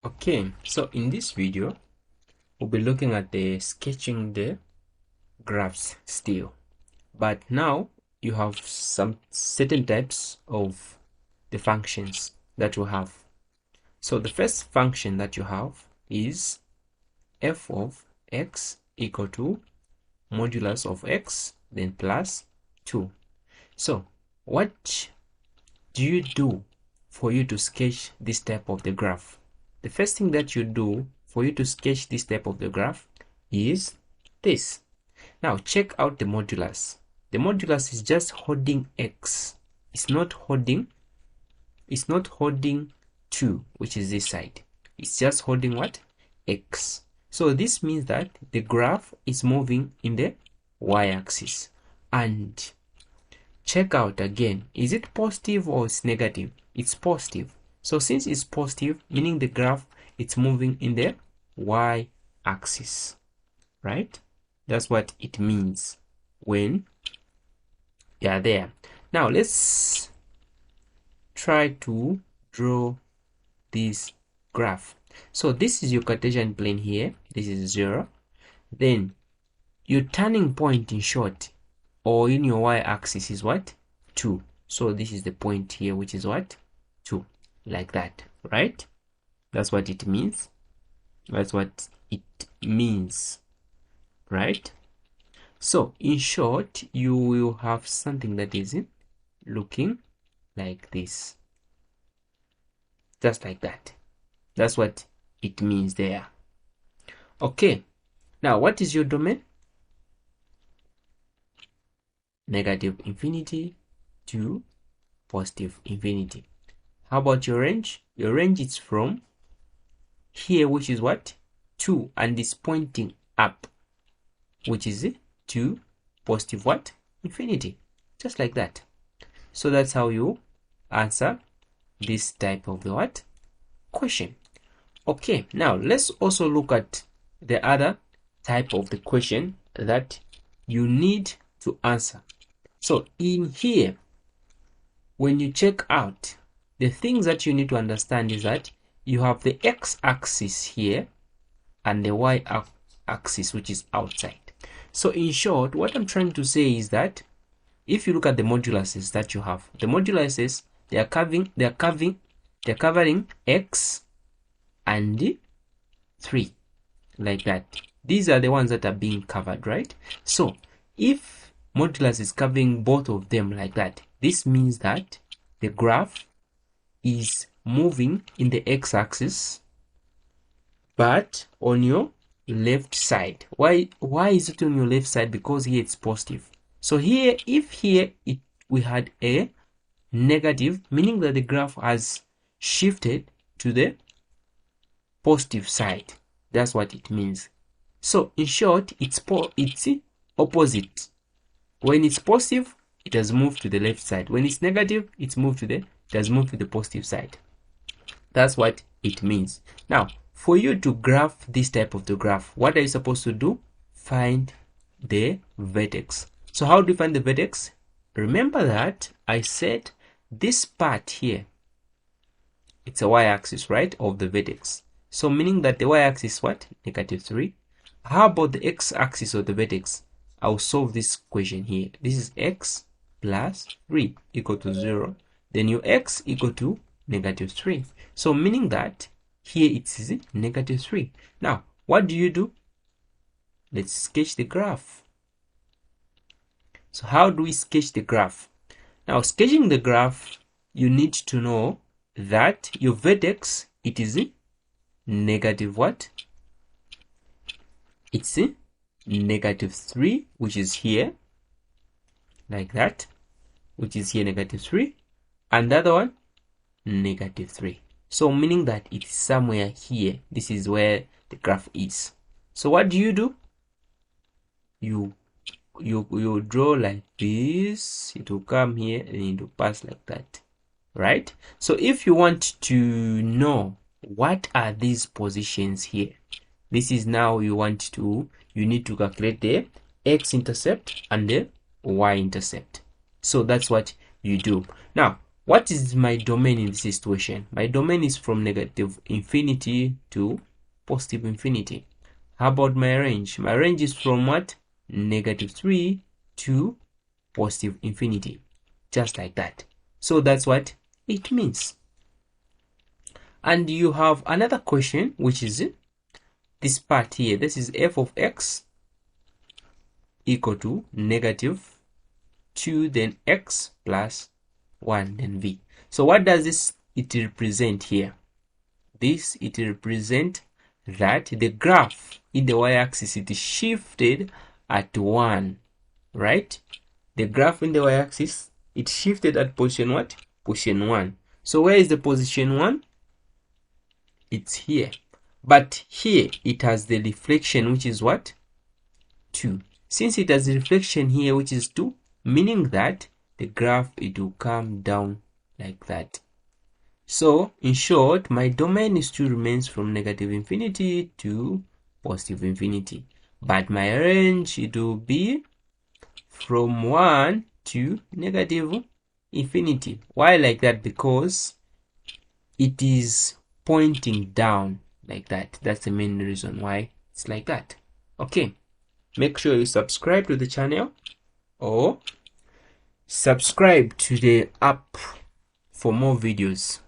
Okay, so in this video, we'll be looking at the sketching the graphs still. But now you have some certain types of the functions that you have. So the first function that you have is f of x equal to modulus of x, then plus 2. So what do you do for you to sketch this type of the graph? The first thing that you do for you to sketch this type of the graph is this. Now check out the modulus. The modulus is just holding x. It's not holding 2, which is this side. It's just holding what? X. So this means that the graph is moving in the y-axis. And check out again, is it positive or it's negative? It's positive. So since it's positive, meaning the graph it's moving in the y-axis, right? That's what it means when you are there. Now let's try to draw this graph. So this is your Cartesian plane here. This is 0. Then your turning point, in short, or in your y-axis is what? 2. So this is the point here, which is what? 2. Like that, right? That's what it means. That's what it means, right? So in short, you will have something that is looking like this. Just like that. That's what it means there. Okay. Now, what is your domain? Negative infinity to positive infinity. How about your range? Your range is from here, which is what? 2, and it's pointing up, which is to positive what? Infinity. Just like that. So that's how you answer this type of the what? Question. Okay, now let's also look at the other type of the question that you need to answer. So in here, when you check out, the things that you need to understand is that you have the x-axis here and the y-axis, which is outside. So in short, what I'm trying to say is that if you look at the moduluses that you have, the moduluses, they are covering x and 3, like that. These are the ones that are being covered, right? So if modulus is covering both of them like that, this means that the graph is moving in the x-axis, but on your left side. Why is it on your left side? Because here it's positive. So here, if here we had a negative, meaning that the graph has shifted to the positive side. That's what it means. So in short, it's opposite. When it's positive, it has moved to the left side. When it's negative, it has moved to the positive side. That's what it means. Now, for you to graph this type of the graph, what are you supposed to do? Find the vertex. So how do you find the vertex? Remember that I said this part here, it's a y-axis, right, of the vertex. So meaning that the y-axis is what? Negative 3. How about the x-axis of the vertex? I'll solve this equation here. This is x plus 3 equal to 0. Then your x equal to negative 3. So meaning that here it is negative 3. Now, what do? Let's sketch the graph. So how do we sketch the graph? Now, sketching the graph, you need to know that your vertex, it is negative what? It's negative 3, which is here, like that, which is here negative 3, and the other one, negative 3. So meaning that it's somewhere here. This is where the graph is. So what do? You draw like this. It will come here and it will pass like that, right? So if you want to know what are these positions here, this is now you need to calculate the x-intercept and the y-intercept. So that's what you do. Now, What is my domain in this situation? My domain is from negative infinity to positive infinity. How about my range? My range is from what? Negative 3 to positive infinity. Just like that. So that's what it means. And you have another question, which is this part here. This is f of x equal to negative 2, then x plus 1, then v. So what does this it represent here? This it represent that the graph in the y-axis it is shifted at 1, right? The graph in the y-axis it shifted at position what? Position 1. So where is the position 1? It's here. But here it has the reflection, which is what? 2. Since it has a reflection here, which is 2, meaning that the graph it will come down like that. So in short, my domain still remains from negative infinity to positive infinity, but my range it will be from 1 to negative infinity. Why like that? Because it is pointing down like that. That's the main reason why it's like that. Okay, make sure you subscribe to the channel or subscribe to the app for more videos.